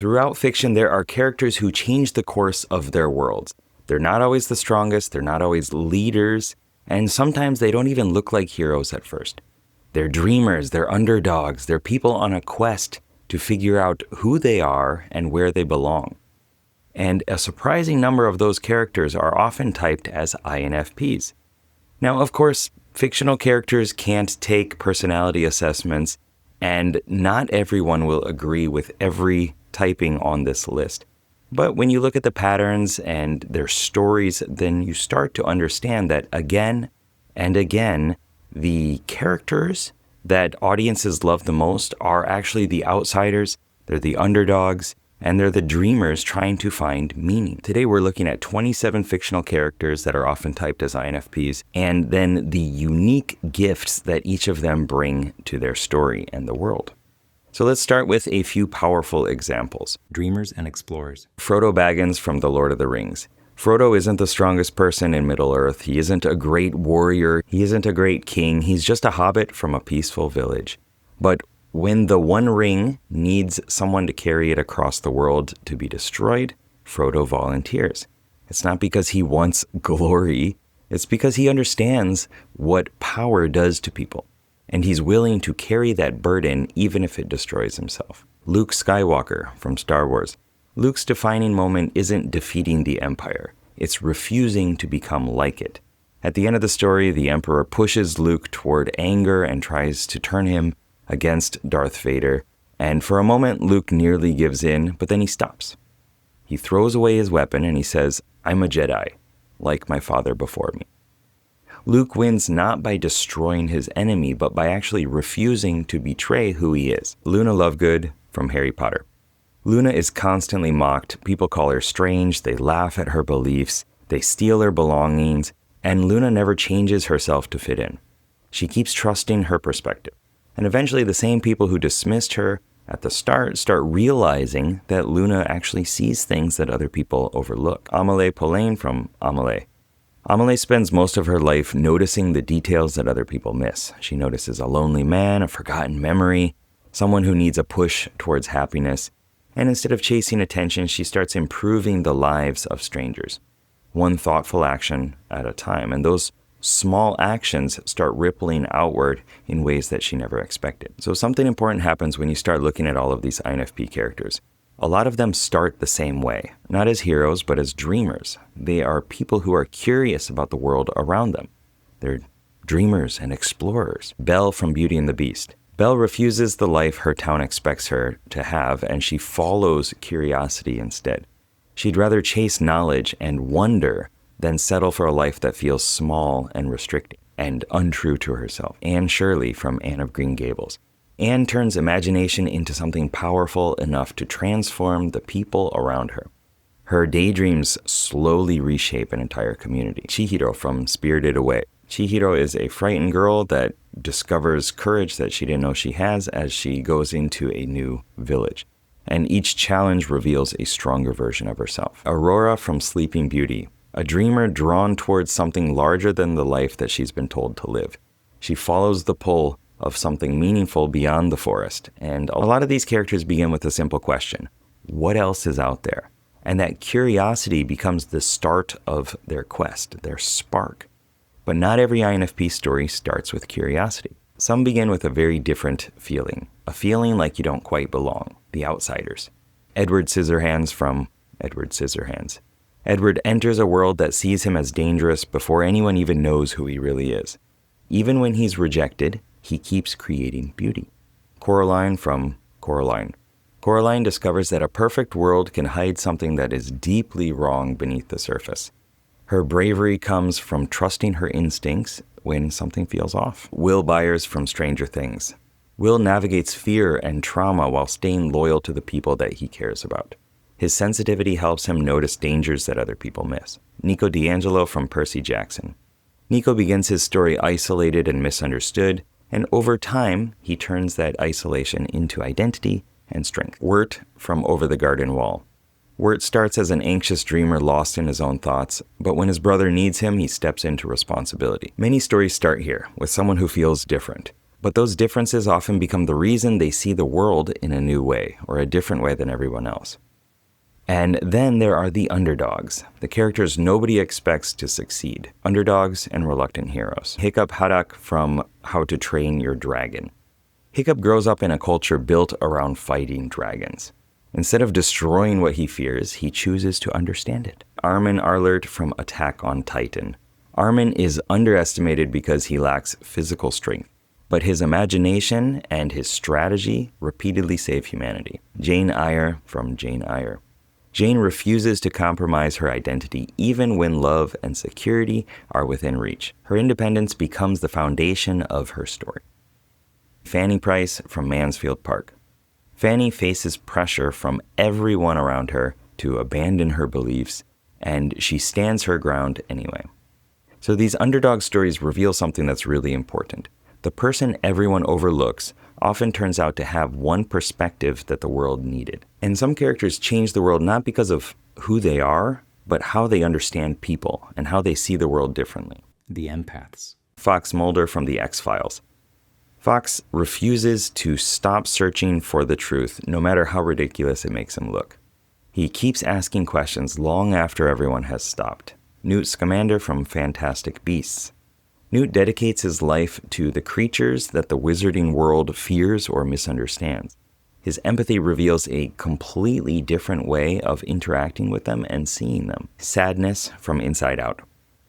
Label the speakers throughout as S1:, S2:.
S1: Throughout fiction, there are characters who change the course of their worlds. They're not always the strongest, they're not always leaders, and sometimes they don't even look like heroes at first. They're dreamers, they're underdogs, they're people on a quest to figure out who they are and where they belong. And a surprising number of those characters are often typed as INFPs. Now, of course, fictional characters can't take personality assessments, and not everyone will agree with every typing on this list. But when you look at the patterns and their stories, then you start to understand that again and again, the characters that audiences love the most are actually the outsiders, they're the underdogs, and they're the dreamers trying to find meaning. Today we're looking at 27 fictional characters that are often typed as INFPs, and then the unique gifts that each of them bring to their story and the world. So let's start with a few powerful examples.
S2: Dreamers and explorers.
S1: Frodo Baggins from The Lord of the Rings. Frodo isn't the strongest person in Middle-earth. He isn't a great warrior. He isn't a great king. He's just a hobbit from a peaceful village. But when the One Ring needs someone to carry it across the world to be destroyed, Frodo volunteers. It's not because he wants glory. It's because he understands what power does to people. And he's willing to carry that burden even if it destroys himself. Luke Skywalker from Star Wars. Luke's defining moment isn't defeating the Empire. It's refusing to become like it. At the end of the story, the Emperor pushes Luke toward anger and tries to turn him against Darth Vader. And for a moment, Luke nearly gives in, but then he stops. He throws away his weapon and he says, "I'm a Jedi, like my father before me." Luke wins not by destroying his enemy, but by actually refusing to betray who he is. Luna Lovegood from Harry Potter. Luna is constantly mocked. People call her strange, they laugh at her beliefs, they steal her belongings, and Luna never changes herself to fit in. She keeps trusting her perspective. And eventually the same people who dismissed her at the start realizing that Luna actually sees things that other people overlook. Amelie Poulain from Amelie. Amelie spends most of her life noticing the details that other people miss. She notices a lonely man, a forgotten memory, someone who needs a push towards happiness. And instead of chasing attention, she starts improving the lives of strangers, one thoughtful action at a time. And those small actions start rippling outward in ways that she never expected. So something important happens when you start looking at all of these INFP characters. A lot of them start the same way, not as heroes, but as dreamers. They are people who are curious about the world around them. They're dreamers and explorers. Belle from Beauty and the Beast. Belle refuses the life her town expects her to have, and she follows curiosity instead. She'd rather chase knowledge and wonder than settle for a life that feels small and restricting and untrue to herself. Anne Shirley from Anne of Green Gables. Anne turns imagination into something powerful enough to transform the people around her. Her daydreams slowly reshape an entire community. Chihiro from Spirited Away. Chihiro is a frightened girl that discovers courage that she didn't know she has as she goes into a new village. And each challenge reveals a stronger version of herself. Aurora from Sleeping Beauty. A dreamer drawn towards something larger than the life that she's been told to live. She follows the pull of something meaningful beyond the forest. And a lot of these characters begin with a simple question. What else is out there? And that curiosity becomes the start of their quest, their spark. But not every INFP story starts with curiosity. Some begin with a very different feeling. A feeling like you don't quite belong. The outsiders. Edward Scissorhands from Edward Scissorhands. Edward enters a world that sees him as dangerous before anyone even knows who he really is. Even when he's rejected, he keeps creating beauty. Coraline from Coraline. Coraline discovers that a perfect world can hide something that is deeply wrong beneath the surface. Her bravery comes from trusting her instincts when something feels off. Will Byers from Stranger Things. Will navigates fear and trauma while staying loyal to the people that he cares about. His sensitivity helps him notice dangers that other people miss. Nico D'Angelo from Percy Jackson. Nico begins his story isolated and misunderstood, and over time, he turns that isolation into identity and strength. Wirt from Over the Garden Wall. Wirt starts as an anxious dreamer lost in his own thoughts, but when his brother needs him, he steps into responsibility. Many stories start here, with someone who feels different. But those differences often become the reason they see the world in a new way, or a different way than everyone else. And then there are the underdogs, the characters nobody expects to succeed. Underdogs and reluctant heroes. Hiccup Haddock from How to Train Your Dragon. Hiccup grows up in a culture built around fighting dragons. Instead of destroying what he fears, he chooses to understand it. Armin Arlert from Attack on Titan. Armin is underestimated because he lacks physical strength, but his imagination and his strategy repeatedly save humanity. Jane Eyre from Jane Eyre. Jane refuses to compromise her identity even when love and security are within reach. Her independence becomes the foundation of her story. Fanny Price from Mansfield Park. Fanny faces pressure from everyone around her to abandon her beliefs, and she stands her ground anyway. So these underdog stories reveal something that's really important. The person everyone overlooks often turns out to have one perspective that the world needed. And some characters change the world not because of who they are, but how they understand people and how they see the world differently.
S2: The empaths.
S1: Fox Mulder from The X-Files. Fox refuses to stop searching for the truth, no matter how ridiculous it makes him look. He keeps asking questions long after everyone has stopped. Newt Scamander from Fantastic Beasts. Newt dedicates his life to the creatures that the wizarding world fears or misunderstands. His empathy reveals a completely different way of interacting with them and seeing them. Sadness from Inside Out.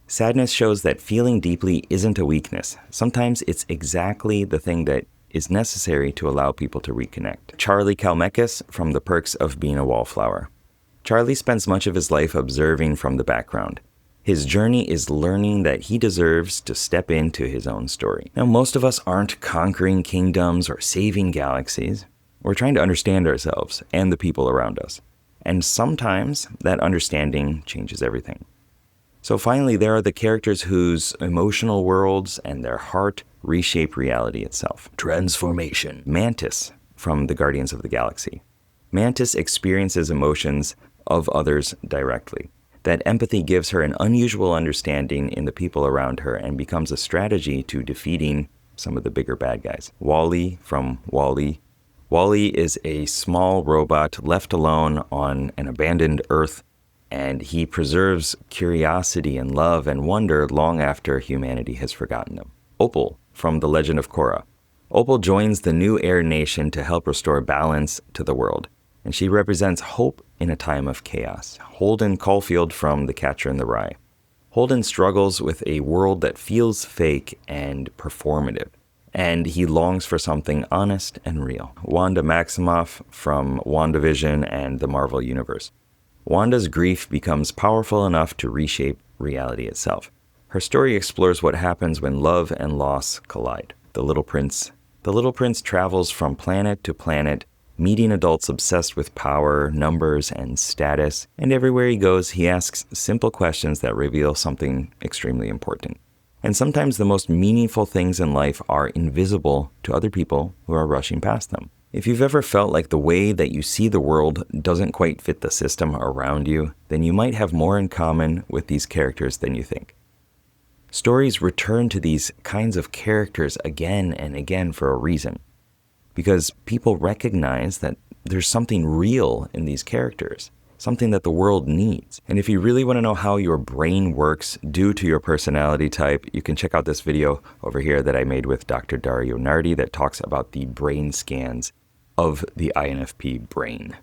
S1: Sadness shows that feeling deeply isn't a weakness. Sometimes it's exactly the thing that is necessary to allow people to reconnect. Charlie Kalmekis from The Perks of Being a Wallflower. Charlie spends much of his life observing from the background. His journey is learning that he deserves to step into his own story. Now, most of us aren't conquering kingdoms or saving galaxies. We're trying to understand ourselves and the people around us. And sometimes that understanding changes everything. So finally, there are the characters whose emotional worlds and their heart reshape reality itself. Transformation. Mantis from the Guardians of the Galaxy. Mantis experiences emotions of others directly. That empathy gives her an unusual understanding in the people around her and becomes a strategy to defeating some of the bigger bad guys. Wally from Wall-E. Wall-E is a small robot left alone on an abandoned Earth, and he preserves curiosity and love and wonder long after humanity has forgotten them. Opal from The Legend of Korra. Opal joins the New Air Nation to help restore balance to the world, and she represents hope in a time of chaos. Holden Caulfield from The Catcher in the Rye. Holden struggles with a world that feels fake and performative, and he longs for something honest and real. Wanda Maximoff from WandaVision and the Marvel Universe. Wanda's grief becomes powerful enough to reshape reality itself. Her story explores what happens when love and loss collide. The Little Prince. The Little Prince travels from planet to planet, meeting adults obsessed with power, numbers, and status. And everywhere he goes, he asks simple questions that reveal something extremely important. And sometimes the most meaningful things in life are invisible to other people who are rushing past them. If you've ever felt like the way that you see the world doesn't quite fit the system around you, then you might have more in common with these characters than you think. Stories return to these kinds of characters again and again for a reason, because people recognize that there's something real in these characters, something that the world needs. And if you really want to know how your brain works due to your personality type, you can check out this video over here that I made with Dr. Dario Nardi that talks about the brain scans of the INFP brain.